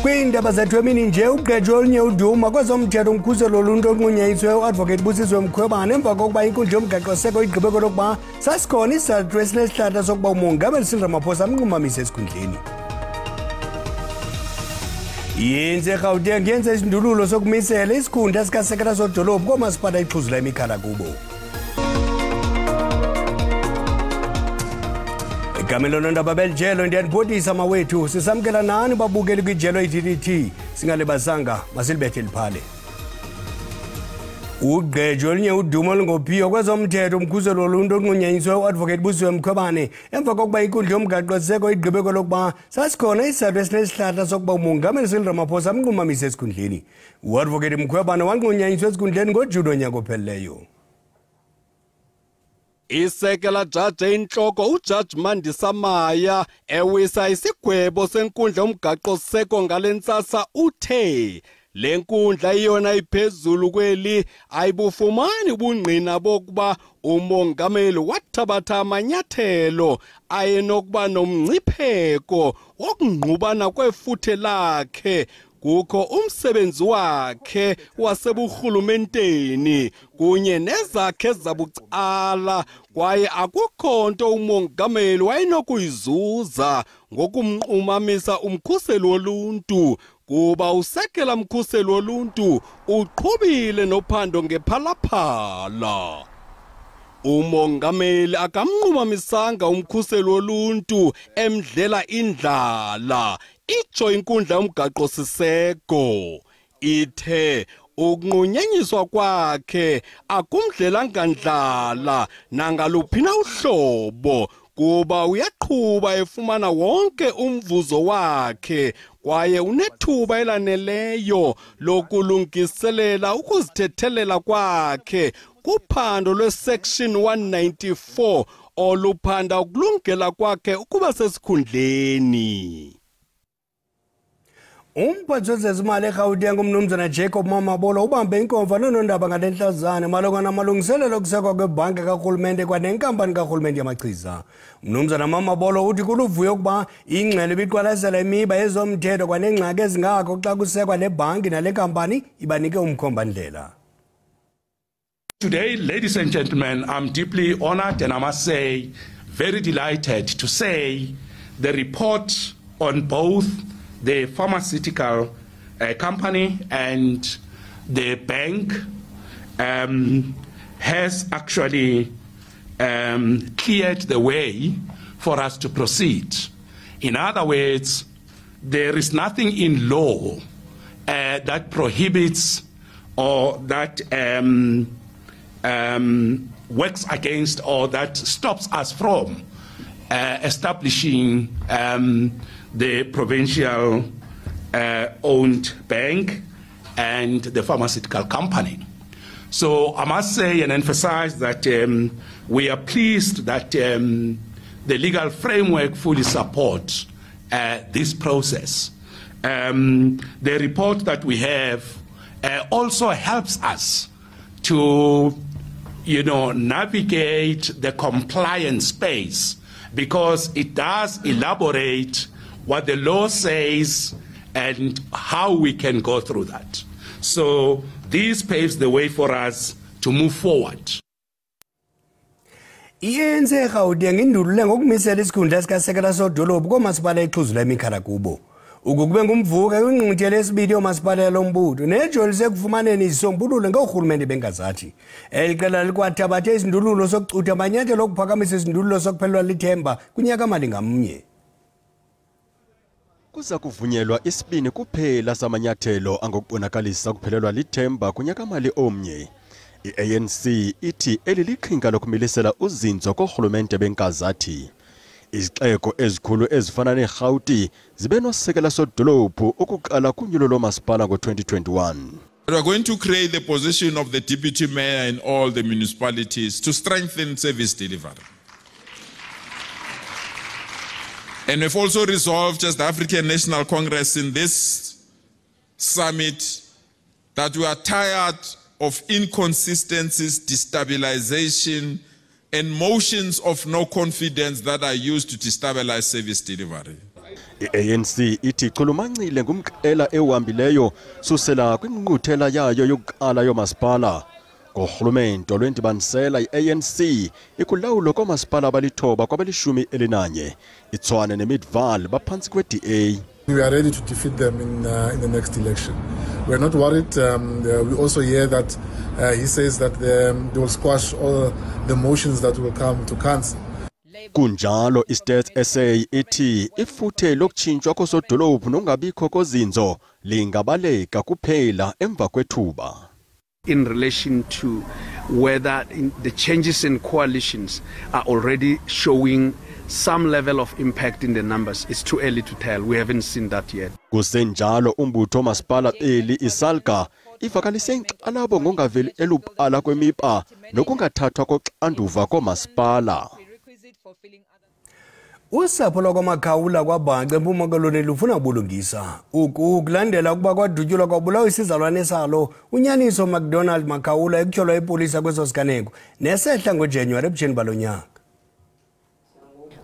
Kwiindaba zethu emini nje ugqejwe olunye uduma kwezomthetho umkhuselo woluntu onqunyanyiswe uadvocate Busiswe Mkhwebane emva kokuba inkundla yomgaqo-seko igqibe kolokuba sasikhona isizathu esinesihlahla sokuba umongameli Cyril Ramaphosa amnqumamise esikhundleni. Yenze eGauteng yenze isindululo sokumisela isikhundla sikasekela sodolophu koomasipala ixhuzula imikhala kubo. Igamelo nondaba belijelo ndiyanibhodisa mawethu sisamkela nani babukeli kwijelo iTTT singalibazanga masilibethe liphale. Ugqejwe olunye uduma olungophiyo kwezomthetho umkhuselo woluntu onqunyanyiswe uadvocate Busiswe Mkhwebane emva kokuba inkundla yomgaqo-seko igqibe kolokuba sasikhona isizathu esinesihlahla sokuba umongameli Cyril Ramaphosa amnqumamise esikhundleni. Uadvocate Mkhwebane wanqunyanyiswe esikhundleni ngoJuni onyaka ophelileyo. Isekela jaji inhloko uJudge Mandisa Maya ewisa isigwebo senkundla yomgaqo-seko ngalentsasa uthe le nkundla iyona iphezulu kweli ayibufumani ubungqina bokuba umongameli wathabatha amanyathelo ayenokuba nomngcipheko wokungqubana kwefuthe lakhe kukho umsebenzi wakhe waseburhulumenteni kunye nezakhe zabucala kwaye akukho nto umongameli wayenokuyizuza ngokumnqumamisa umkhuseli woluntu kuba usekela mkhuseli woluntu uqhubile nophando ngephalaphala. Umongameli akamnqumamisanga umkhuseli woluntu emdlela indlala itsho inkundla yomgaqo-siseko ithe ukunqunyanyiswa kwakhe akumdlelanga ndlala nangaluphina uhlobo kuba uyaqhuba efumana wonke umvuzo wakhe kwaye unethuba elaneleyo lokulungiselela ukuzithethelela kwakhe kuphando lwesection 194 oluphanda ukulungela kwakhe ukuba sesikhundleni. Umphathi wezezimali eGauteng umnumzana Jacob Mamabolo ubambe inkomfa nonondaba ngalenhlazane malunga namalungiselelo okusekwa kwebhanki karhulumente kwanenkampani karhulumente yamachiza. Umnumzana Mamabolo uthi kuluvuyo ukuba ingxelo ibiqwalasela imiba yezomthetho kwanengxaki ezingako xa kusekwa le bhanki nale nkampani ibanike umkhombandlela. Today, ladies and gentlemen, I'm deeply honored and I must say very delighted to say the report on both the pharmaceutical company and the bank has actually cleared the way for us to proceed. In other words, there is nothing in law that prohibits or that works against or that stops us from establishing the provincial owned bank and the pharmaceutical company. So I must say and emphasize that we are pleased that the legal framework fully supports this process. The report that we have also helps us to navigate the compliance space because it does elaborate what the law says and how we can go through that. So this paves the way for us to move forward. Iyenze eGauteng indulule ngokumisela isikhundla sikasekela sodolophu koomasipala ixhuzula imikhala kubo. Ukube ngumvuka kwingqungquthela yesibili yomasipala yalombutho nejolise kufumaneni izisombululo ngorhulumente bengazathi. Eliqela likwathabathe izindululo sokucutha amanyathelo okuphakamisa izindululo sokuphelelwa lithemba kunyaka mali ngamnye. Kuza kuvunyelwa isibini kuphela samanyathelo angokubonakalisa kuphelelwa lithemba kunyaka mali omnye. I-ANC ithi eliliqhinga lokumilisela uzinzo korhulumente benkazathi. Izixeko ezikhulu ezifana neRhawuti zibe nosekela sodolophu ukuqala kunyulo lomasipala ngo-2021. We are going to create the position of the deputy mayor in all the municipalities to strengthen service delivery. And we've also resolved as the African National Congress in this summit that we are tired of inconsistencies, destabilization, and motions of no confidence that are used to destabilize service delivery. I-ANC ithi ichulumancile ngumqela ehambileyo susela kwingqungquthela yayo yokuqala yomasipala. Ngohulumente olwendibanisela i-ANC ikulawulo koomasipala abalithoba kwabali-11. iTshwane neMidvaal baphantsi kwe-DA. We are ready to defeat them in the next election. We are not worried. We also hear that he says that they will squash all the motions that will come to council. Kunjalo i-Stats SA ithi ifuthe lokutshintshwa kosodolophu nongabikho kozinzo lingabaleka kuphela emva kwethuba. In relation to whether the changes in coalitions are already showing some level of impact in the numbers, it's too early to tell. We haven't seen that yet. Kusenjalo umbutho masipala eli isalga ivakalise inkxalabo ngongaveli elupala kwemipa nokungathathwa koxanduva komasipala. Usapho lwakwaMakhawula kwaBhance eMpuma Koloni lufuna ubulungisa. Ukulandela ukuba kwadutyulwa kwabulawa isizalwane salo unyaniso McDonald Makhawula ekutyholwa ipolisa kweso siganeko nesehla ngoJanuwari ebutsheni balo nyaka.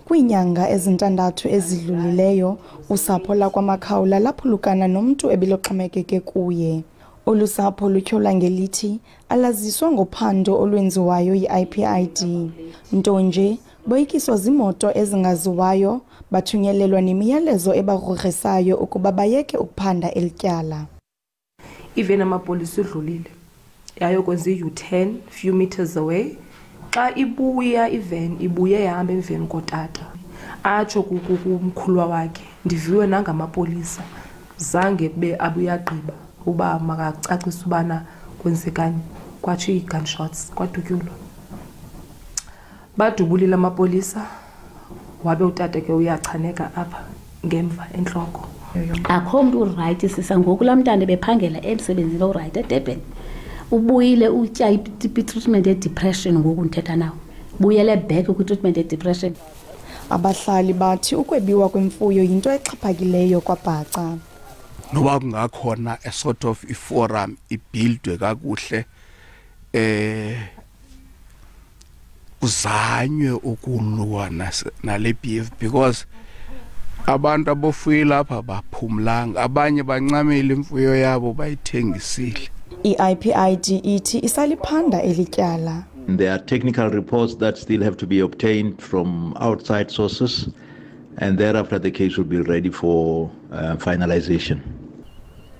Kwiinyanga ezintandathu ezidlulileyo usapho lakwaMakhawula laphulukana nomntu ebeloxhomekeke kuye. Olu sapho lutyholwa ngelithi alaziswa ngophando olwenziwayo yi-IPID. Nto nje boyikiswa zimoto ezingaziwayo bathunyelelwa nemiyalezo ebagrogrisayo ukuba bayeke ukuphanda elityala. Even amapolisa udlulile yayokwenza i-U10 few meters away. Xa ibuya ivan ibuye yahamba emveni kotata atsho kumkhulwa wakhe ndiviwe nangamapolisa zange kube abuyagqiba uba makacacisa ubana kwenzekani kwathi gunshots kwadutyulwa badubulile amapolisa wabe utata ke uyachaneka apha ngemva enhloko. Akho mntu uright sisa ngoku lamntana bephangela emsebenzini oright eDurban. Ubuyile utya i-treatment ye-depression ngoku ndithetha nawo. Buyele back kwi-treatment ye-depression. Abahlali bathi ukwebiwa kwemfuyo yinto exhaphakileyo kwaBhaca. Noba kungakhona a sort of i-forum ibuildwe kakuhle kuzanywe ukulwa nale beef because abantu abofuye lapha baphumlanga abanye bancamile imfuyo yabo bayithengisile. I-IPID ithi isaliphanda elityala. There are technical reports that still have to be obtained from outside sources, and thereafter the case will be ready for finalization.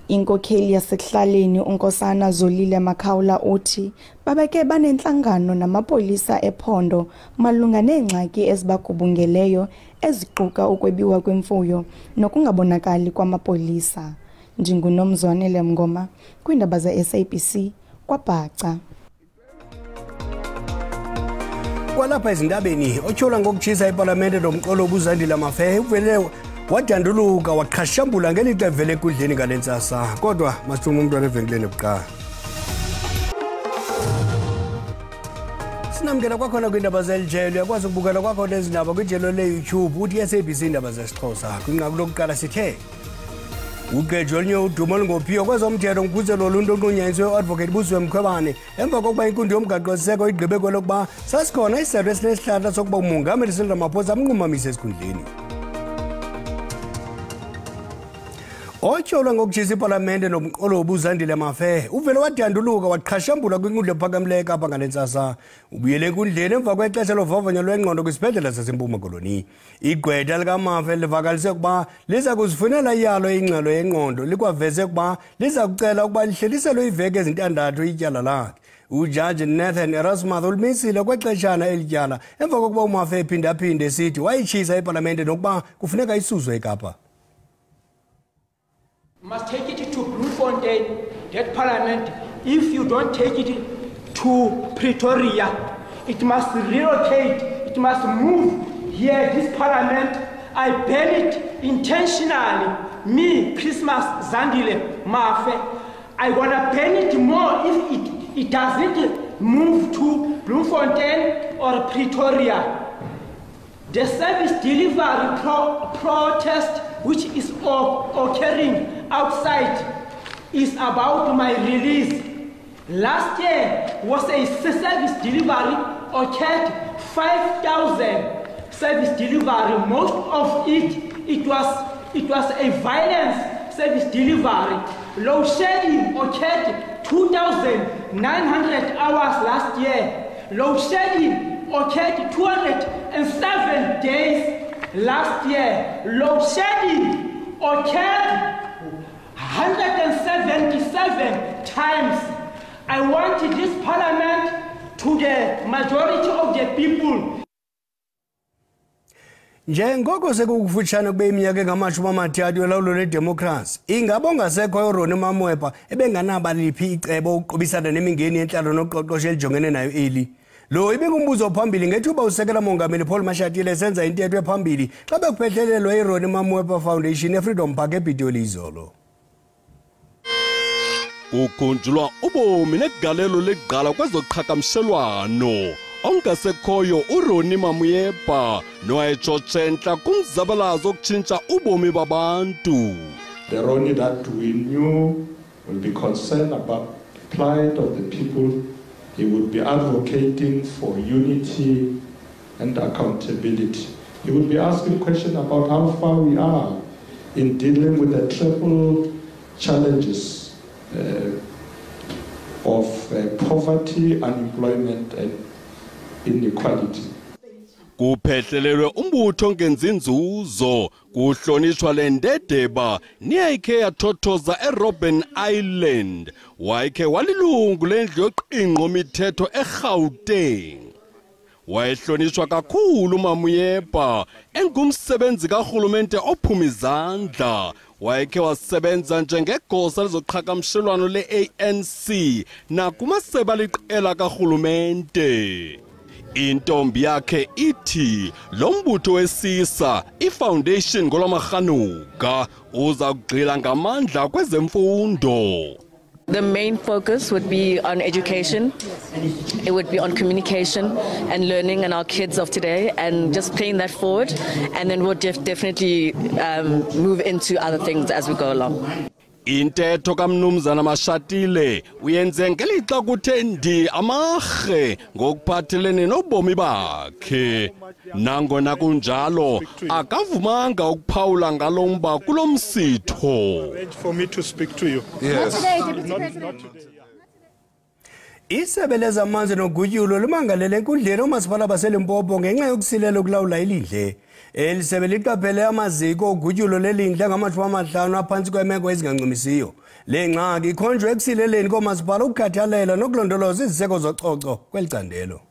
Inkokheli yasekuhlaleni uNkosana Zolile Makhawula uthi babeke banenhlangano namapolisa ephondo malunga neengxaki ezibagubungeleyo eziquka ukwebiwa kwemfuyo nokungabonakali kwamapolisa. Njingunomzwanele Mngoma kwiindaba ze-SABC kwaBhaca. Kwalapha ezindabeni otyholwa ngokutshisa ipalamente nomqolo obuzandile amafe uvele wadanduluka waqhashambula ngelixa evele ekudleni ngale ntsasa kodwa masithume umntwana evenkileni ebuqala. Sinamkela kwakhona kwiindaba zelijelo uyakwazi ukubukela kwakhona ezindaba kwijelo le-YouTube uthi SABC Iindaba zesiXhosa. Kwinqaku lokuqala sithe uGejo olunye udumo olungophiyo kwezomthetho ngumkhuseli woluntu onqunyanyiswe u-advocate Buswe Mkhwebane emva kokuba inkundla yomgaqo-siseko igqibe kwelokuba sasikhona isebe esinesihlahla sokuba umongameli Cyril Ramaphosa amnqumamise esikhundleni. Otyholwa ngokutshisa ipalamente nomqolo obuzandile amafe uvele wadanduluka waqhashambula kwinkundla ephakamileyo eKapa ngale ntsasa. Ubuyele enkundleni emva kwexesha lovavanyo lwengqondo kwisibhedlele saseMpuma Koloni. Igqwetha likamafe livakalise ukuba liza kuzifunela iyalo ingxelo yengqondo likwaveze ukuba liza kucela ukuba lihleliselwe iveki ezintandathu ityala lakhe. Ujaji Nathan Erasmus ulimisile kwexeshana elityala emva kokuba umafe ephindaphinde esithi wayitshisa ipalamente nokuba kufuneka isuswe eKapa. Must take it to Bloemfontein, that parliament. If you don't take it to Pretoria, it must relocate, it must move here, this parliament. I ban it intentionally. Me, Christmas Zandile Mafe, I wanna ban it more if it doesn't move to Bloemfontein or Pretoria. The service delivery protest which is occurring outside is about my release. Last year was a service delivery occurred 5,000 service delivery, most of it it was a violence service delivery. Load shedding occurred 2,900 hours last year. Load shedding occurred 207 days last year. Load shedding occurred 177 times. I want this parliament to the majority of the people. Njengoko sekukufutshane kube iminyaka engamashumi amathathu yolawulo lwedemokhrasi, ingaba ongasekhoyo uRonnie Mamwepa ebenganaba liphi icebo ukuqobisana nemingeni yentlalo noqoqosho elijongene nayo eli. Lo ibingumbuzo phambili ngethuba usekela mongameli Paul Mashatile esenza intetho ephambili xa bekuphehlelelwa iRonnie Mamwepa Foundation eFreedom Park eBhitoli izolo. Ukhunjulwa ubomi negalelo leqala kwezoqhakamshelwano. Ongasekhoyo uRonnie Mamwepa noayetshotshentla kumzabalazo okutshintsha ubomi babantu. The Ronnie that we knew will be concerned about the plight of the people. He would be advocating for unity and accountability. He would be asking questions about how far we are in dealing with the triple challenges of poverty, unemployment, and inequality. Kuphehlelelwe umbutho ngenzi inzuzo kuhlonishwa lendedeba niyayikhe yathothoza eRobben Island wayekhe walilungu lendlu yoqingqo mithetho eGauteng. Wayehlonishwa kakhulu Mamwepa engumsebenzi karhulumente ophuma izandla. Wayekhe wasebenza njengegosa lezoqhakamshelwano le-ANC nakumasebe aliqela karhulumente. Intombi yakhe ithi lo mbutho wesisa iFoundation ngolwamarhanuka uza kugxila ngamandla kwezemfundo. The main focus would be on education, it would be on communication and learning and our kids of today and just paying that forward, and then we'll definitely move into other things as we go along. Intetho kaMnumzana Mashatile uyenze ngelixa kuthe ndi amarhe ngokuphathelene nobomi bakhe. Nangona kunjalo akavumanga ukuphawula ngalomba kulomsitho. For me to speak to you. Yes. Isebe lezamanzi nogutyulo limangalele enkundleni omasipala baseLimpopo ngenxa yokusilela ukulawula ilindle. Elisebe liqaphele amaziko ogutyulo lelindle ngama-50 aphantsi kwemeko ezingancumisiyo. Le ngxaki ikhonjwe ekusileleni koomasipala ukukhathalela nokulondoloza iziseko zococo kweli candelo.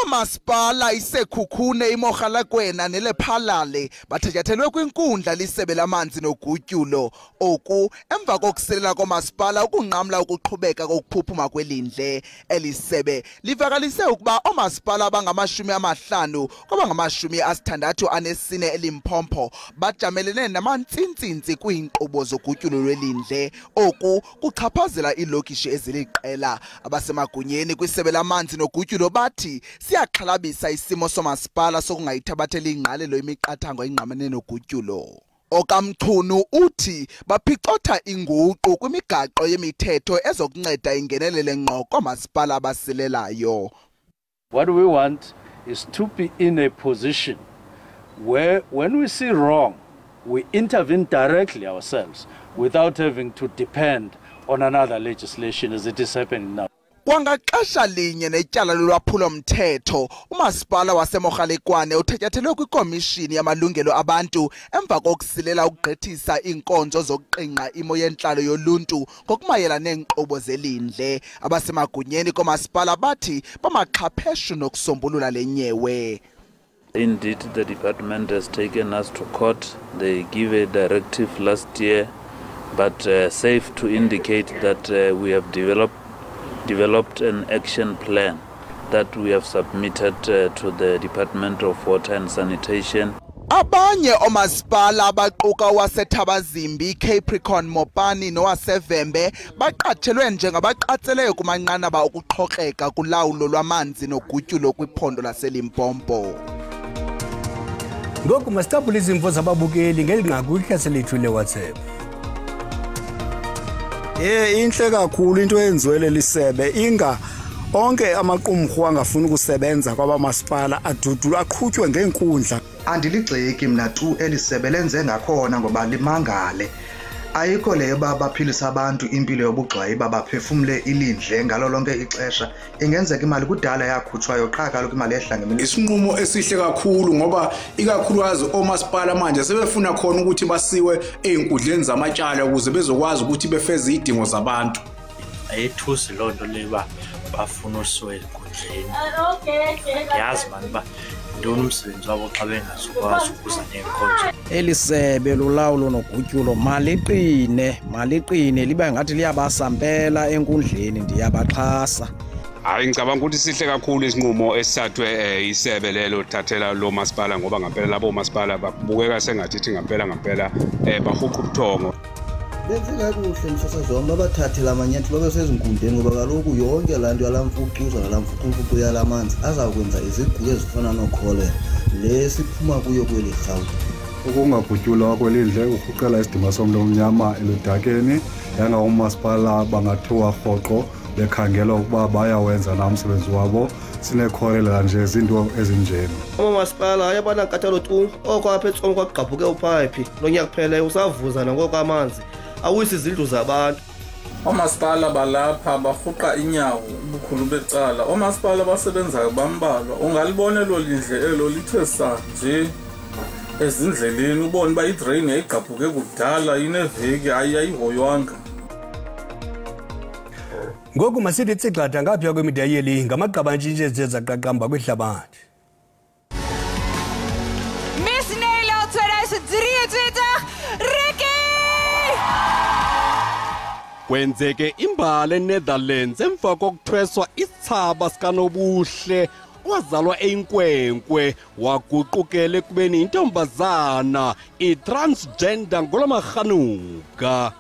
Omasipala isekhukhune imoGalakwena nelephalale bathatyathelwe kwinkundla lisebe lamanzi nogutyulo oku emva kokusilela komasipala ukunqamla ukuqhubeka kokuphuphuma kwelindle. Elisebe livakalise ukuba omasipala abangama-50 kwabangama-64 eLimpopo bajamelene namantsintsinzi kwiinkqubo zogutyulo lwelindle. Oku kuchaphazela iilokishi eziliqela. Abasemagunyeni kwisebe lamanzi nogutyulo bathi siyaxhalabisa isimo somasipala sokungayithabatheli ingqalelo imiqathango engqamene nogutyulo. Okamchunu uthi baphicotha inguqu kwimigaqo yemithetho ezokunceda ingenelele ngqo koomasipala abasilelayo. What we want is to be in a position where when we see wrong, we intervene directly ourselves without having to depend on another legislation as it is happening now. Kwangaxesha linye netyala lolwaphulo mthetho umasipala waseMogalekwane uthatyathelwe kwikomishini yamalungelo abantu emva kokusilela ukugqithisa iinkonzo zokuqingqa imo yentlalo yoluntu ngokumayela neenkqubo zelindle. Abasemagunyeni komasipala bathi bamaxhapheshu nokusombulula le nyewe. Indeed, the department has taken us to court. They gave a directive last year, but safe to indicate that we have developed an action plan that we have submitted to the Department of Water and Sanitation. Abanye omasipala abaquka waseThabazimbi, Capricorn, Mopani nowasevembe baqatshelwe njengabaqatseleyo kumanqanaba okuxhokreka kulawulo lwamanzi nogutyulo kwiphondo laseLimpopo. Ngoku masitapule izimvo zababukeli ngelinqaku ikhasi lethu leWhatsApp. Inhle kakhulu into eyenziwe leli sebe inga onke amaqumrhu angafuna ukusebenza kwabamasipala adudula aqhutywe ngeenkundla. Andiligxeki mna tu elisebe lenze ngakhona ngoba limangale. Ayikho leyo baphilisa abantu impilo yobugxwayi baphefumule ilindle ngalo lonke ixesha. Ingenzeka imali kudala yakhutshwayo qha kaloku imali ehla ngemini. Isinqumo esihle kakhulu ngoba ikakhulukazi omasipala manje sebefuna khona ukuthi basiwe einkundleni zamatyala ukuze bezokwazi ukuthi befeze idingo zabantu. Ayethusi lonto leba bafuna usiwe enkundleni. Yazi manje ba ndona umsebenzi wabo xa bengazukwazi ukuza nenkonzo. Elisebe lolawulo nogutyulo maliqine liba ngathi liyabasampela enkundleni ndiyabaxhasa. Hayi ngicabanga ukuthi sihle kakhulu isinqumo esithathwe isebe lelo thathela lo masipala ngoba ngempela labo masipala babukeka sengathi ngempela bahuqa ubuthongo. Benze kakuhle msasazoma babathathela amanyathelo besezinkundleni ngoba kaloku yonke lanto yalamfucuza nalamfucuza yalamanzi azakwenza izigulo ezifana nokholera lesiphuma kuyo kweli rhawuti. Ukungagutyulwa kwelindle ukuqela isidima somntu omnyama eludakeni yanga umasipala bangathiwa rhoqo bekhangela ukuba bayawenza na umsebenzi wabo sinekhorelela nje izinto ezinjeni. Umasipala ayabanankathalo tu oko apha eTsongo kwagqabhuke uphayiphi lo nyaka kuphela usavuza nangoko amanzi awuyisi izindlu zabantu. Omasipala balapha barhuqa inyawo ubukhulu becala. Omasipala basebenzayo bambalwa. Ungalibona lo lindle elo lithe nje ezindleleni ubone ba idrain yayigqabhuke kudala ineveki ayihoywanga. Ngoku masithi tsigxatha ngapha kwemida yeli ngamaqabantshi nje zezaqaqamba kwihlabathi. Miss Nederland 2023 Ricky! Kwenzeke imbali eNetherlands emva kokuthweswa isithaba sikanobuhle wazalwa einkwenkwe waguqukela ekubeni intombazana i-transgender ngolamarhanuka.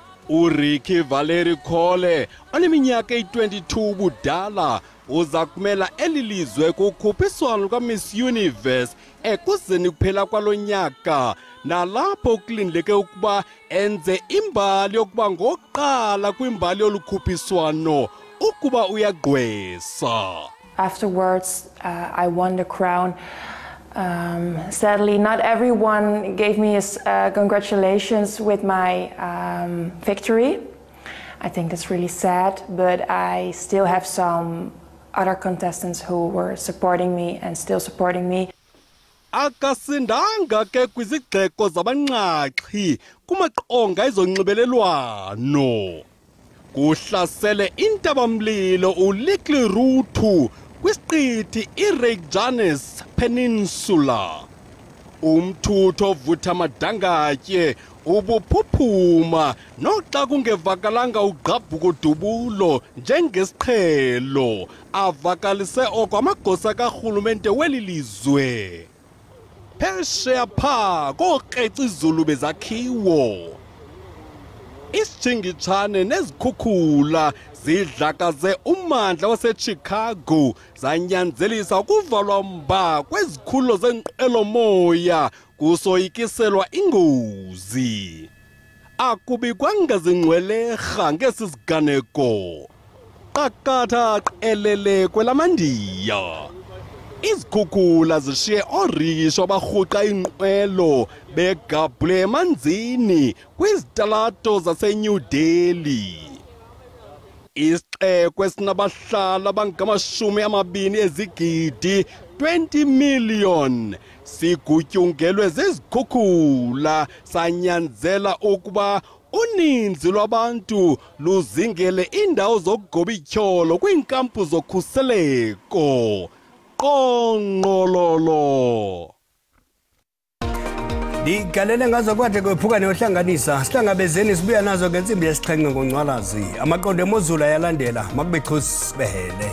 Ricky Valeri Khole oneminyaka eyi-22 budala uza kumela elilizwe kukhuphiswano luka-Miss Universe ekuzeni kuphela kwalo nyaka nalapho kulindleke ukuba enze imbali yokuba ngokuqala kwimbali yolukhuphiswano ukuba uyagqwesa. Afterwards, I won the crown. Sadly, not everyone gave me congratulations with my victory. I think that's really sad, but I still have some other contestants who were supporting me and still supporting me. Akasindanga ke kwizigxeko zabanqaxhi kumaqonga ezonxibelelwano. Kuhlasele intabamlilo uLickly Ruthu kwisiqithi iReykjanes Peninsula. Umthutho ovutha madangatye ubuphuphuma noxa kungevakalanga ugqabhuko dubulo njengesiqhelo avakalise oko amagosa karhulumente weli lizwe. Phesheya phaa kookreci izulu bezakhiwo. Isijingitshane nezikhukhula zidlakaze ummandla waseChicago zanyanzelisa ukuvalwa mba kwezikhulo zenqwelomoya kusoyikiselwa ingozi. Akubikwanga zingcwelerha ngesi siganeko. Qakatha qelele kwelamandiya. Izikhukhula zishiye orisho abarhuqa inqwelo begabhule emanzini kwizitalato zaseNew Delhi. Isixeko esinabahlali abangama-20 ezigidi 20 million sigutyungelwe zezikhukhula sanyanzela ukuba uninzi lwabantu luzingele indawo zokugoba ityholo kwiinkampu zokhuseleko. Qonqololo. Ndigalele ngazo kwade kwephuka neyohlanganisa sihlangabezeni sibuya nazo ngentsimbi yesixhenxe ngoNcwalazi amaqondo emozulu ayalandela makube chusi behele.